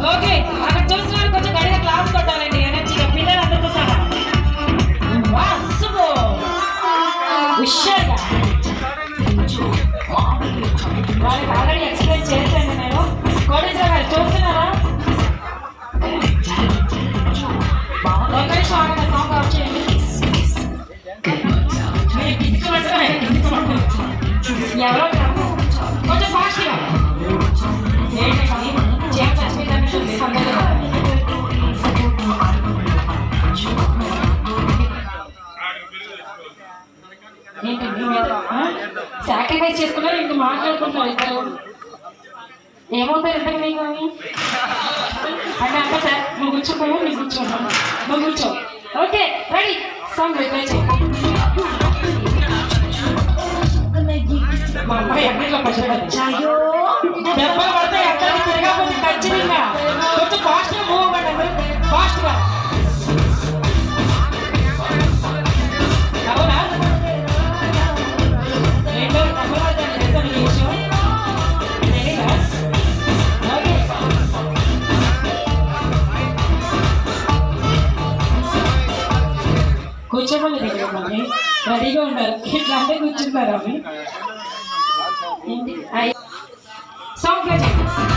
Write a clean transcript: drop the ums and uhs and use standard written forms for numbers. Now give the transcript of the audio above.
okay అక్కడ చూసిన కొంచెం గడిగా క్లాస్ కొట్టాలండి ఎనర్జీగా పిల్లలందరితో సహా హుషారుగా వాళ్ళకి ఆల్రెడీ ఎక్స్ప్లెయిన్ చేశాను నేను కోటేశ్వర గారు చూస్తున్నారా ఒక నిమిషం ఆగండి సాంగ్ ఆఫ్ చేయండి ఎవరో కొంచెం ఫాస్ట్గా ఏంటండి చేయాలి ఏంటండి సాక్రిఫైస్ చేసుకున్నారు ఇంక మాట్లాడుకుంటున్నారు ఇద్దరు ఏమవుతారు ఇద్దరు మీకు అంటే అక్క సార్ నువ్వు కూర్చోపోవు నేను కూర్చోను నువ్వు కూర్చో ఓకే రెడీ సాంగ్ ప్రిపేర్ చేయండి మా అమ్మాయి ఎక్కడిలో పచ్చడి దెబ్బలు పడితే ఎక్కడికి తిరగకపోతే ఖచ్చితంగా కొంచెం ఫాస్ట్గా మూవ్ అవ్వండి ఫాస్ట్గా అవునా ఏంటో దెబ్బలు పడతాను చేస్తాను ఈ విషయం కూర్చోమని దగ్గర మళ్ళీ రెడీగా ఉన్నారు ఇట్లా అంటే కూర్చుంటారు అవి సాంగ్ ప్లే చేయండి